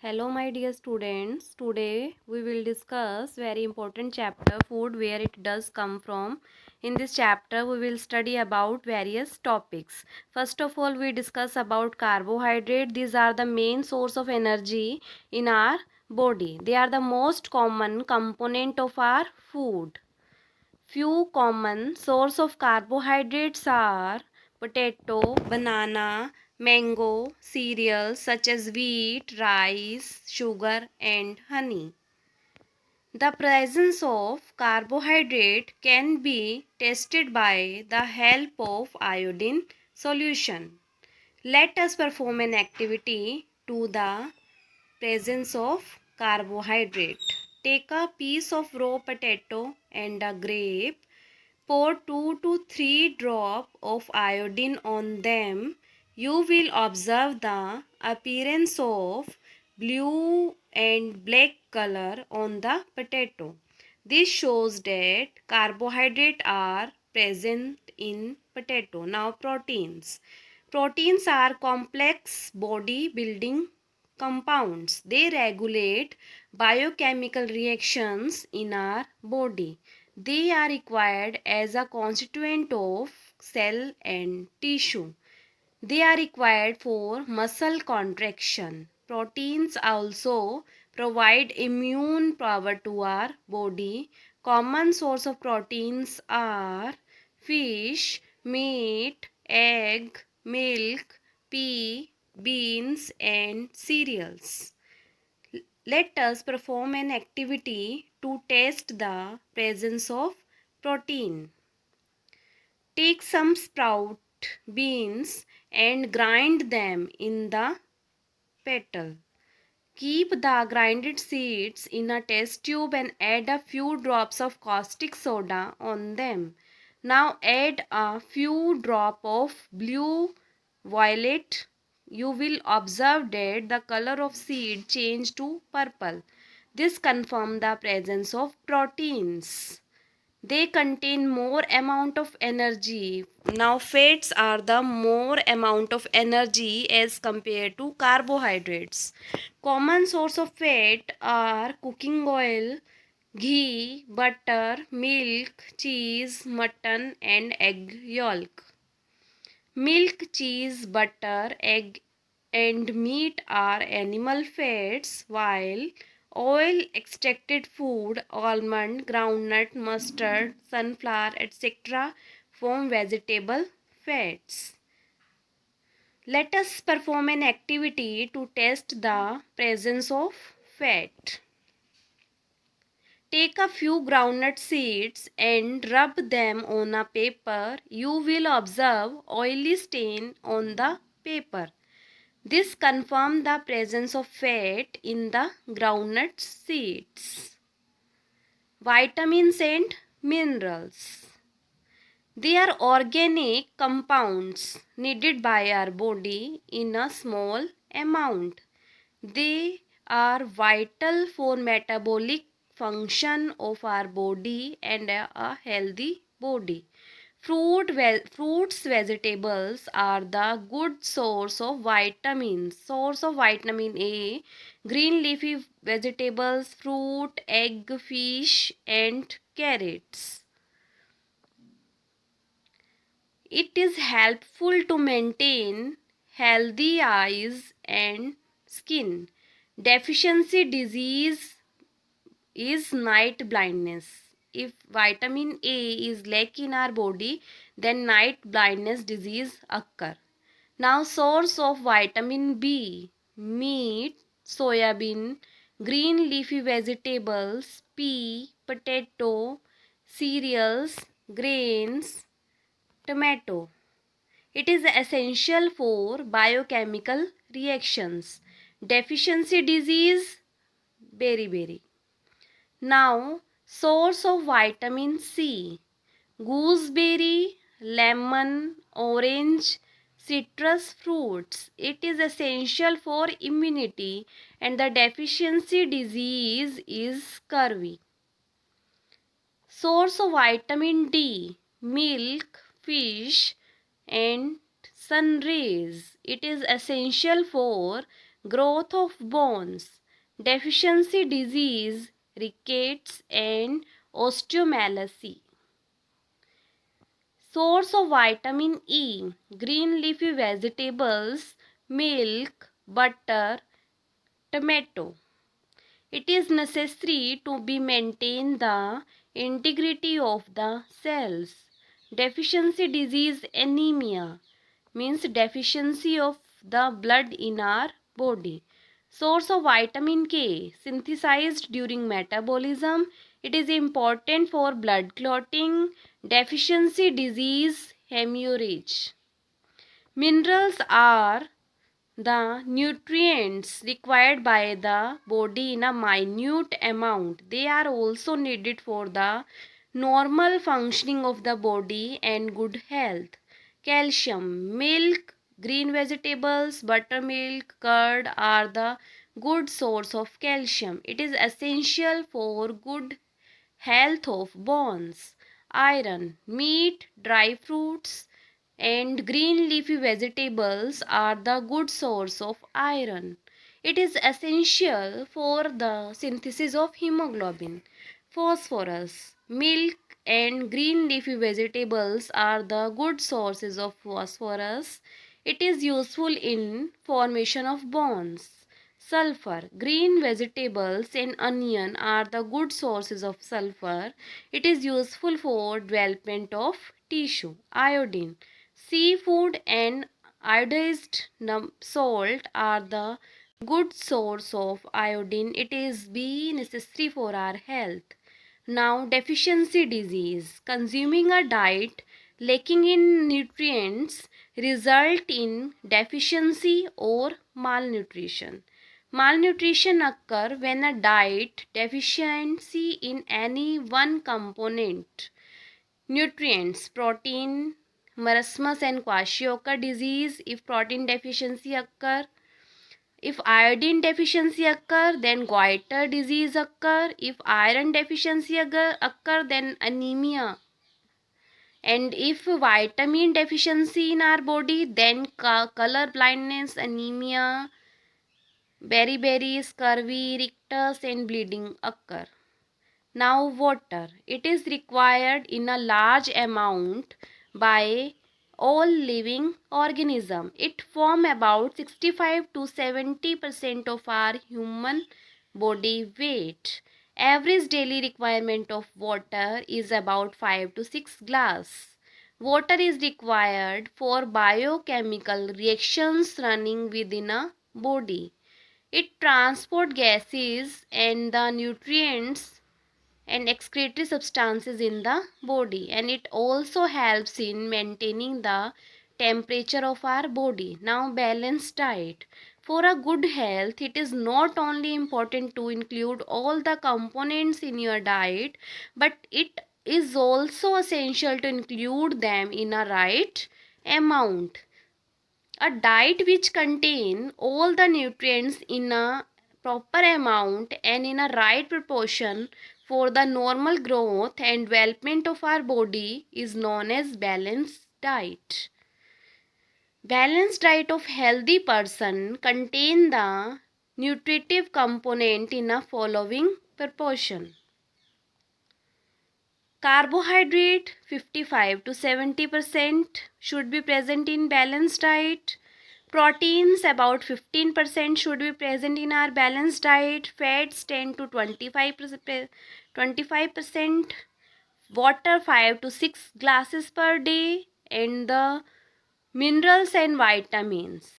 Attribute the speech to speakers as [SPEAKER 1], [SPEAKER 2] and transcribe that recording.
[SPEAKER 1] Hello my dear students, today we will discuss very important chapter food, where it does come from. In this chapter we will study about various topics. First of all, we discuss about carbohydrate. These are the main source of energy in our body. They are the most common component of our food. Few common source of carbohydrates are potato, banana, mango, cereals such as wheat, rice, sugar and honey. The presence of carbohydrate can be tested by the help of iodine solution. Let us perform an activity to the presence of carbohydrate. Take a piece of raw potato and a grape. Pour 2 to 3 drops of iodine on them. You will observe the appearance of blue and black color on the potato. This shows that carbohydrates are present in potato. Now proteins. Proteins are complex body building compounds. They regulate biochemical reactions in our body. They are required as a constituent of cell and tissue. They are required for muscle contraction. Proteins also provide immune power to our body. Common source of proteins are fish, meat, egg, milk, pea, beans and cereals. Let us perform an activity to test the presence of protein. Take some sprout beans and grind them in the petal. Keep the grinded seeds in a test tube and add a few drops of caustic soda on them. Now add a few drops of blue violet. You will observe that the color of seed change to purple. This confirms the presence of proteins. They contain more amount of energy. Now fats are the more amount of energy as compared to carbohydrates. Common source of fat are cooking oil, ghee, butter, milk, cheese, mutton and egg yolk. Milk, cheese, butter, egg and meat are animal fats, while oil, extracted food, almond, groundnut, mustard, sunflower, etc. form vegetable fats. Let us perform an activity to test the presence of fat. Take a few groundnut seeds and rub them on a paper. You will observe oily stain on the paper. This confirms the presence of fat in the groundnut seeds. Vitamins and minerals. They are organic compounds needed by our body in a small amount. They are vital for metabolic function of our body and a healthy body. Fruits, vegetables are the good source of vitamins. Source of vitamin A, green leafy vegetables, fruit, egg, fish and carrots. It is helpful to maintain healthy eyes and skin. Deficiency disease is night blindness. If vitamin A is lack in our body, then night blindness disease occur. Now source of vitamin B: meat, soybean, green leafy vegetables, pea, potato, cereals, grains, tomato. It is essential for biochemical reactions. Deficiency disease, beriberi. Now, source of vitamin C: gooseberry, lemon, orange, citrus fruits. It is essential for immunity, and the deficiency disease is scurvy. Source of vitamin D: milk, fish and sun rays. It is essential for growth of bones, deficiency disease, rickets, and osteomalacia. Source of vitamin E, green leafy vegetables, milk, butter, tomato. It is necessary to be maintain the integrity of the cells. Deficiency disease anemia means deficiency of the blood in our body. Source of vitamin K synthesized during metabolism. It is important for blood clotting, deficiency disease, hemorrhage. Minerals are the nutrients required by the body in a minute amount. They are also needed for the normal functioning of the body and good health. Calcium, milk, green vegetables, buttermilk, curd are the good source of calcium. It is essential for good health of bones. Iron, meat, dry fruits, and green leafy vegetables are the good source of iron. It is essential for the synthesis of hemoglobin. Phosphorus, milk, and green leafy vegetables are the good sources of phosphorus. It is useful in formation of bones. Sulfur, green vegetables and onion are the good sources of sulfur. It is useful for development of tissue. Iodine, seafood and iodized salt are the good source of iodine. It is be necessary for our health. Now, deficiency disease. Consuming a diet lacking in nutrients result in deficiency or malnutrition. Malnutrition occur when a diet deficiency in any one component. Nutrients, protein, marasmus and kwashiorkor disease. If protein deficiency occur, if iodine deficiency occur, then goiter disease occur. If iron deficiency occur, then anemia. And if vitamin deficiency in our body, then color blindness, anemia, beriberi, scurvy, rictus and bleeding occur. Now water. It is required in a large amount by all living organism. It form about 65 to 70% of our human body weight. Average daily requirement of water is about 5 to 6 glass. Water is required for biochemical reactions running within a body. It transports gases and the nutrients and excretory substances in the body, and it also helps in maintaining the temperature of our body. Now, balanced diet. For a good health, it is not only important to include all the components in your diet, but it is also essential to include them in a right amount. A diet which contain all the nutrients in a proper amount and in a right proportion for the normal growth and development of our body is known as balanced diet. Balanced diet of healthy person contain the nutritive component in a following proportion. Carbohydrate 55 to 70% should be present in balanced diet. Proteins about 15% should be present in our balanced diet. Fats 10 to 25%. Water 5 to 6 glasses per day. And the minerals and vitamins.